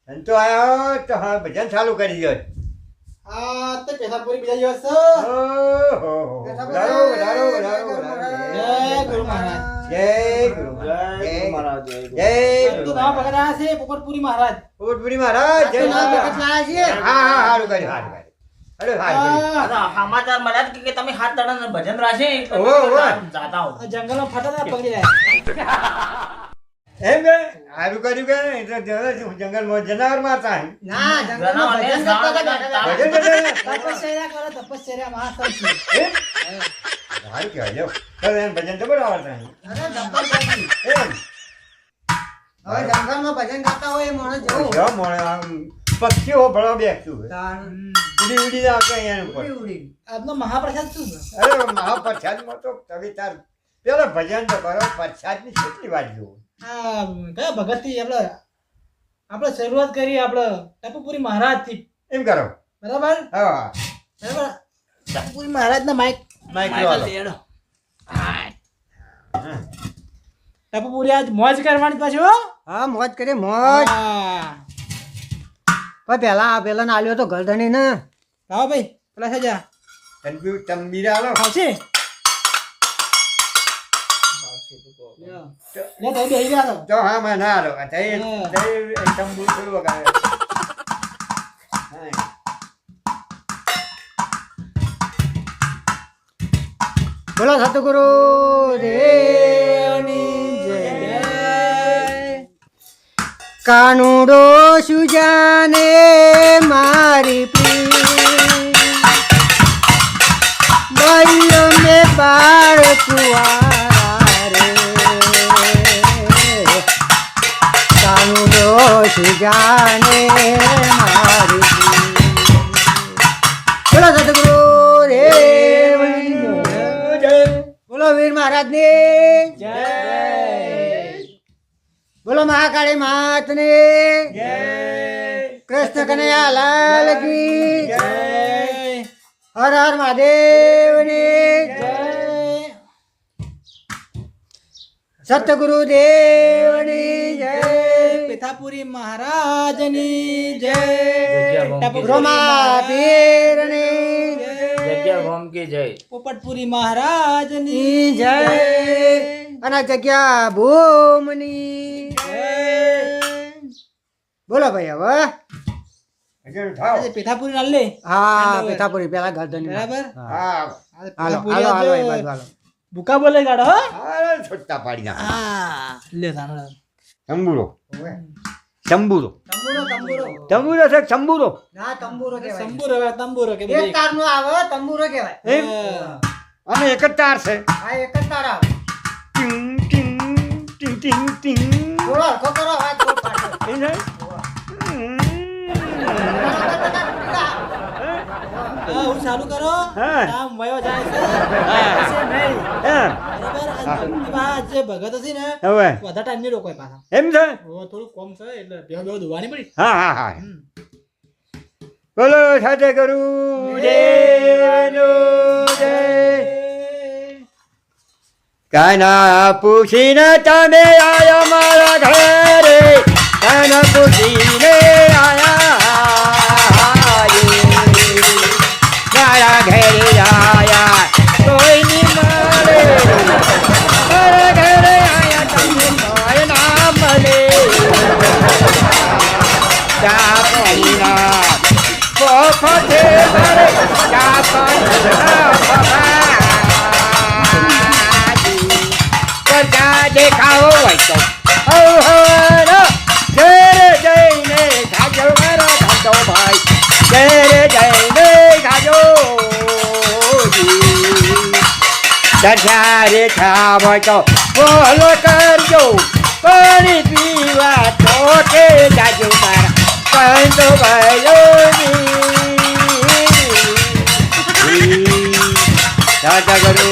સંતો આવ્યો તો હા ભજન ચાલુ કરી દો. આ તો પેથાપુરી બીજા દિવસ છે. ઓહો વધારો વધારો વધારો જય ગુરુ મહારાજ. જય ગુરુ મહારાજ. જય ગુરુ મહારાજ. જય ગુરુ જય તો નવા ભગત આવ્યા છે પોપટપુરી મહારાજ. પોપટપુરી મહારાજ જય નવા ભગત લાયા છીએ. હા હા હારું કર્યું હારું કર્યું. અરે હારું કર્યું. સમાચાર મળ્યા કે તમે 7 દાડા ભજન રાખે જાતા હો. આ જંગલમાં ફટાતા પકડી રહ્યા. એમ કે હારું કર્યું કે જંગલમાં જનાવર મારતા હે. ના જંગલમાં ભજન કરતા હતા. ભજન કરતા હે? તપશ્ચર્યા કરો તપશ્ચર્યા મહાસંત. એમ? હારું કહેવાય લ્યો. ચાલો એને ભજન તો બરાબર આવડતા હે. અરે જબરદસ્તી. એમ? હવે જંગલમાં ભજન ગાતા હોય એ માણસ જેવું. જો મોણે આમ પક્ષીઓ ભળવા બેસતું હે. તાણ. ઉડી ઉડી આવતો અહીંયા ઉપર. ઉડી ઉડી. આજનો મહાપ્રસાદ શું છે? અરે મહાપ્રસાદમાં તો તમે તાર પેલા ભજન તો કરો પ્રસાદની કેટલી વાત જોવો. આ કયા ભગતથી આપણે શરૂઆત કરી આપણે ટપુપુરી મહારાજથી. એમ કરો. બરાબર? હા બરાબર. ટપુપુરી મહારાજના માઈક માઇક્રો ટપુપુરી આજ મોજ કરવાની પાછી હો. હા મોજ કરી મોજ. હા. પણ પેલા ના આલ્યો તો ગરદણી ને લાવો ભાઈ પેલા છે જા તંબીરા આલો. આવશે લે તો બેહી રહ્યા તો. તો હા મને ના આલો તઈ હા. તઈ તંબુ થોડું વગાડે. હા. બોલો સતગુરુ દેવની જય. કાનુડો સુજાને મારી પ્રી બોલો મે બાળ કુવારા રે કાનુડો સુજાને મારી પ્રી. બોલો સતગુરુ દેવની જય. બોલો વીર મહારાજની જય બોલો મહાકાળી માતની જય કૃષ્ણ કનૈયા લાલ કી જય હર હર મહાદેવની જય સતગુરુ દેવની જય. પેથાપુરી મહારાજની જય જગ્યા ભંગ કી રોમા પીરની જગ્યા ભંગ કી જય. પોપટપુરી મહારાજની ની જય અને જગ્યા ભૂમની જય બોલો ભાઈ હવે. ભજન થાવ. આજે પેથાપુરી ના લે હા પેથાપુરી પેલા ગરદની બરાબર. હા આજે હાલો પેથાપુરી હાલો હાલો એ આજે બાજુ હાલો. ભૂકા બોલે ગાડો હો. હા છોટા પાડી નાખ. હા લે સાંભળો. તંબુરો તંબુરો તંબુરો તંબુરો તંબુરો છે તંબુરો. ના તંબુરો કહેવાય. તંબુરો હવે તંબુરો કે એક તારનો આવે તંબુરો કહેવાય. એમ? અને એક જ તાર છે. આ એક જ તાર આવે. ટીંગ ટીંગ ટીંગ ટીંગ ટીંગ. થોડો હરખો કરો વાત થોડો પાછો. એ છે? હું ચાલુ કરો હા. આમ વયો જાય છે હા. છે નહીં એમ? બરાબર આ જે ભગત હતી ને હવે વધારે ટાઈમ નહીં રોકાય પાછા એમ છે? થોડું કોમ છે એટલે બેહો ધોવાની પડી હા હા હા બોલો સાથે કરું દેવનો જય. કાના પૂછીને તમે આયા મારા ઘરે કાના પૂછીને આયા મારા ઘરે આયા કોઈ ની મળે મારા ઘરે આયા તમને કોઈ ના મળે ચા પડીના પોફતે મારે ચા પડીના દેખાવો હોય તો ઘરે જઈને ખાજો મારો ખાજો ભાઈ ઘરે જઈને ખાજો દર્શારે ખાવ તો બોલો કરજો પાણી પીવા તો કે જાજો મારા કંદો ભાઈઓની દાદા ગુરુ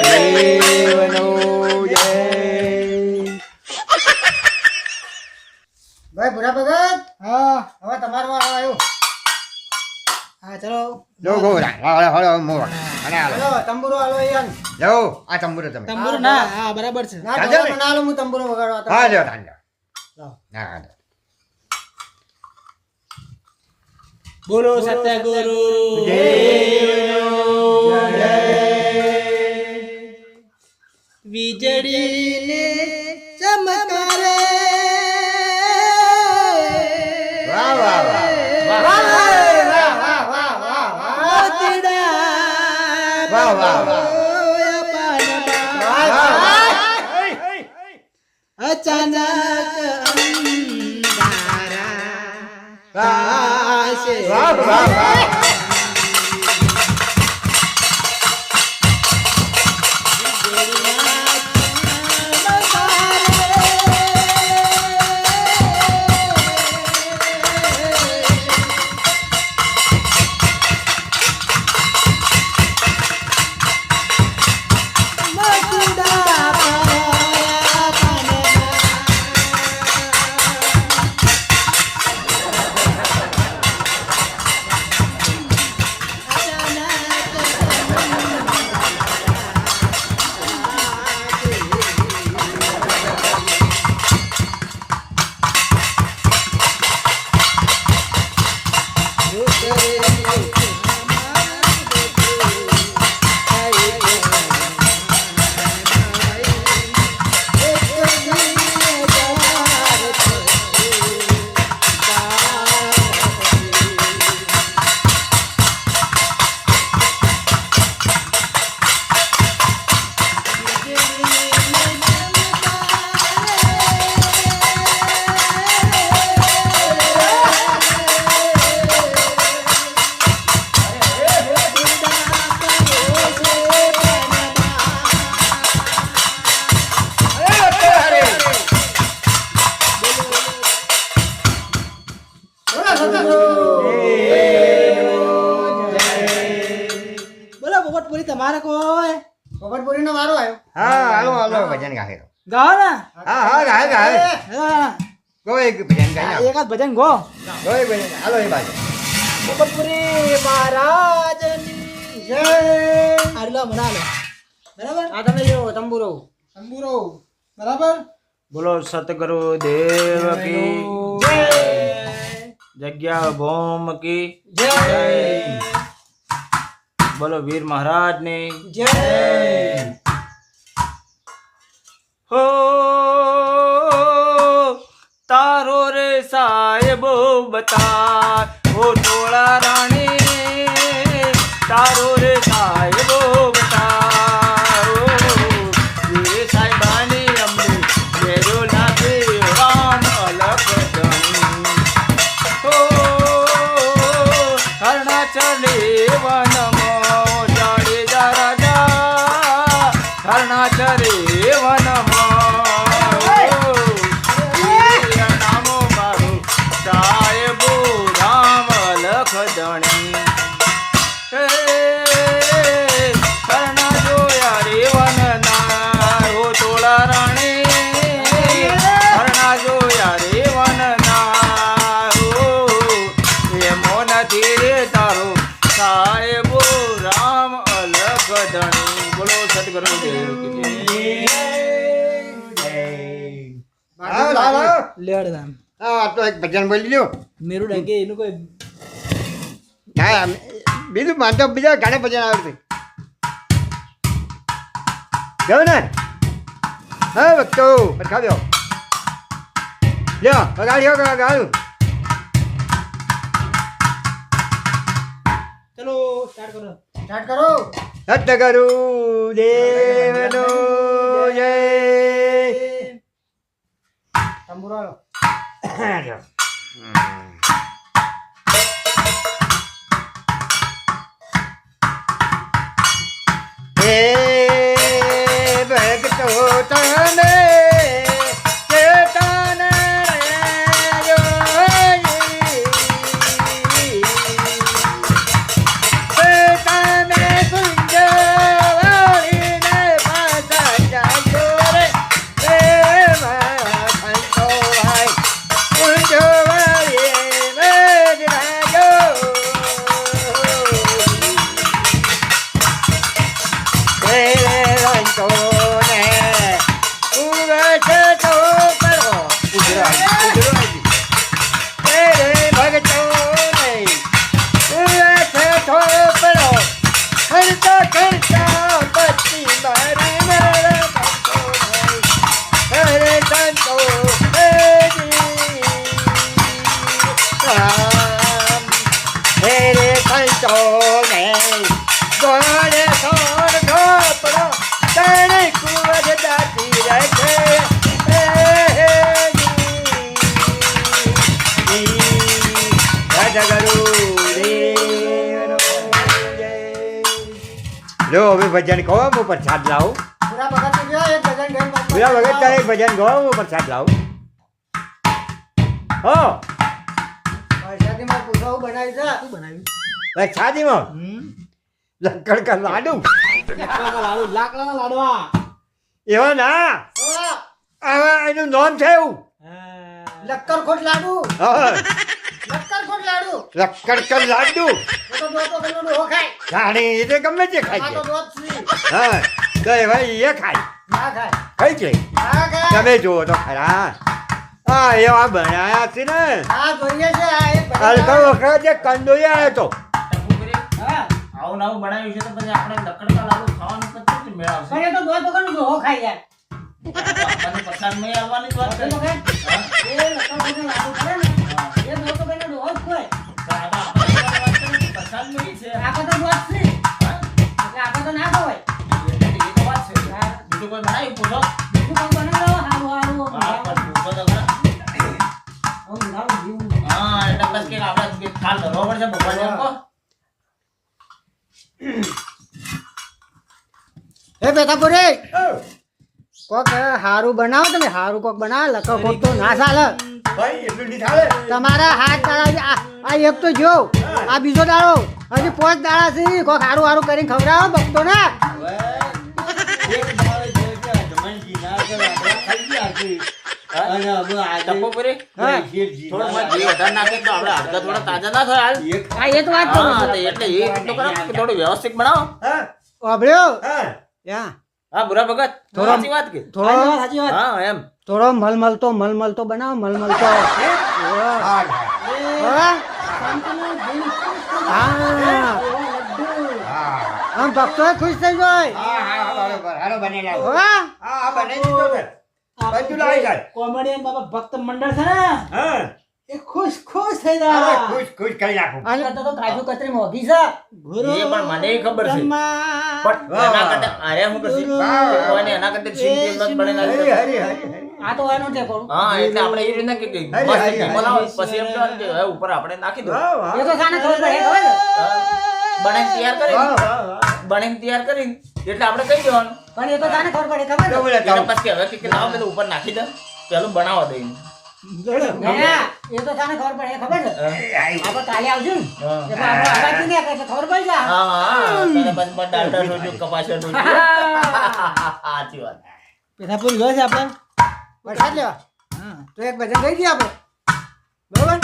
દેવનો જય. ભાઈ ભૂરા ભગત હા હવે તમારો વારો આવ્યો. હા ચલો લો ગોરા હળો હળો મોવા અને હાલો ચલો તંબુરો આલો યાર. લો આ તંબુરો તમે તંબુરો ના હા બરાબર છે ના રાજા તો ને? ના લો હું તંબુરો વગાડવા. હા લ્યો રાંજો લાવો. ના બોલો સત્યગુરુ વીજળીને ચમકારે વાહ વાહ વાહ મોતીડા વાહ વાહ વાહ અચાનક અંધારા વાહ વાહ વાહ બોલો પોપટપુરી તમારે કોઈ પોપટપુરીનો વારો આવ્યો. હા હાલો હાલો ભજન ગાહે ગાઓ ને હા હા ગાહે ગાહે હા, કોઈ ભજન ગાય એકાદ ભજન ગો કોઈ ભજન હાલો એ બાજુ પોપટપુરી મહારાજની જય આટલો મને આલો બરાબર આ તમે લ્યો તંબુરો. તંબુરો બરાબર બોલો સતગુરુ દેવ કી જગ્યા ભૌમ કી જય બોલો વીર મહારાજ ની જય હો તારો રે સાહેબો બતા હો તોળા રાણી તારો રે સાહેબો બતા વીર સાહેબાની અમને મેરો લાગે રામ અલખ ધણી હો અરુણાચલે વનમો જાડેજા રાજા અરુણાચલે વનમો નામો મારું સાહેબો રામ અલખ ધણી કર્ણા જોયા રે વનના હો તોળા રાણી કર્ણા જોયા રે વનના હો એમો નથી રે તારો સાહેબો રામ અલખ ધણી બોલો સતગુરુ દેવ કી જય. હાલો હાલો લેડ રામ હા આ તો એક ભજન બોલી લ્યો મેરું ડાકે એનું કોઈ હા બીજું મારે તો બીજા ઘણા ભજન આવે છે ગયો ને હા ભક્તો ખાવ્યો લ્યો વગાડ્યો ગાડું ચલો સ્ટાર્ટ કરો સ્ટાર્ટ કરો. સતગુરુ દેવનો જય તંબુરો આલો. હે ભક્તો તમે ચેતન રહેજો. તમે કુંજ વાળીને પાછા જાજો રે પ્રેમ સંતો ભાઈ કુંજ વાળીને જાજો. Hey, તો ને ગોળે સોર ઢોપડો તણે કુવર દાતી રાખે લો હવે ભજન કહો હું પ્રસાદ લાવું પૂરા ભગત જો એક ભજન ગઈ પૂરા વગર તારે એક ભજન કહો હું પ્રસાદ લાવું હો પરસાદીમાં પૂછાવું બનાવ્યું છે શું બનાવ્યું શાદીમાં લક્કડ કા લાડુ લાકડાના લાડવા એવા ના આવા એનું નામ છે એવું લક્કરખોટ લાડુ હા લક્કરખોટ લાડુ લક્કડ કા લાડુ એ તો દોતો પેલો ડોહો ખાય જાણે એ તો ગમે તે આ ખાય તો છે દોત છે હા તો એ ભાઈ એ ખાય ના ખાય ખાય છે ના ખાય તમે જુઓ તો ખરા હા એવા બનાયા છે ને આ જોઈએ છે આ એક હલકા વખત એક કંદોઈ આવ્યો તો ટપુકરી, હા આવું નવું બનાવ્યું છે તો પછી આપણે લકડકા લાડુ ખાવાનું પછી મેળ આવશે પણ એ તો દોત વગરનું ડોહો ખાય યાર આપણને પ્રસાદમાં આવવાની જ વાત એ તો કરી. ખાય. એ લક્કરખોટનો લાડુ કરે ને એ દોત વગરનો ડોહો જ ખાય તો આ તો આપણે વાત કરી પ્રસાદમાં ઈ છે. આખો તો દોત છે હા? એટલે આખો તો ના ખવાય એ તો વાત છે. બીજું કોઈ બનાવ્યું પૂછો. બીજું કોઈ બનાવો હારું હારું હા, પણ પૂછો તો ખરા. હા, એટલે બસ કે આપણે ખાલ ધરવો પડશે ભગવાનને એમ કહો. હે બેટાપુરી કોક હારું બનાવો તમે હારું કોક બનાવો લખો કોક તો ના ચાલે ભાઈ એટલું નહીં ચાલે તમારા હાથ દાડા આ એક તો જો આ બીજો દાડો હજી 5 દાડા છે કોક હારું હારું કરીને ખવડાવો ભક્તો ને ટપુકરી, હા. થોડું માં ઘી વધારે નાખે તો આપણે હાડકા થોડા તાજા ના થાય હાલ. આ એ તો વાત કરું હા, છું. તો એટલે એ રીતનું કરો કે થોડું વ્યવસ્થિત બનાવો. હા વાપર્યો હા યા હા, બુરા ભગત થોડો- સાચી વાત કે થોડો હા એમ થોડો મલમલતો બનાવો મલમલતો હા હા આમ ભક્તો ખુશ થઈ જાય હા બરોબર હાલો બને લાવો હા હા બને દીધો છે બધું લાવી જાય કોમેડિયન બાબા ભક્ત મંડળ છે ને હા એ ખુશ ખુશ થઈ અરે જાય ખુશ ખુશ કરી નાખું અને તો કાજુ કતરી મોઘી છે ગુરુ એ પણ મને ખબર છે. બ્રહ્મા પણ એના કરતા અરે હું કરશી કોઈને એના કરતા છીન તેલ જ બને હરી નાખી. હરી હરી આ તો એનું છે કોણ હા, એટલે આપણે એ રીતના કે મસ્ત ઘી બનાવો પછી એમ કહેવાનું કે હવે ઉપર આપણે નાખી દો. વાહ વાહ એ તો સાને ખબર પડે ખબર છે? બનાવીને તૈયાર કરી વાહ વાહ બનાવીને તૈયાર કરી એટલે આપણે કહી દેવાનું પણ એ તો સાને ખબર પડે ખબર છે? બોલે એટલે પછી હવે કે લાવો પેલું ઉપર નાખી દે પેલું બનાવવા દે. ના, એ તો સાને ખબર પડે ખબર છે આપણે કાલે આવશું ને હા. એટલે આપણે આવાથી ને એટલે ખબર પડી જાય હા હા ત્યારે પછી પણ ડાલડા રોજો કપાસ રોજો સાચી વાત. પેથાપુરી ગયો છે આપણે વરસાદ લેવા હા તો એક ભજન ગઈ દઈએ આપણે બરોબર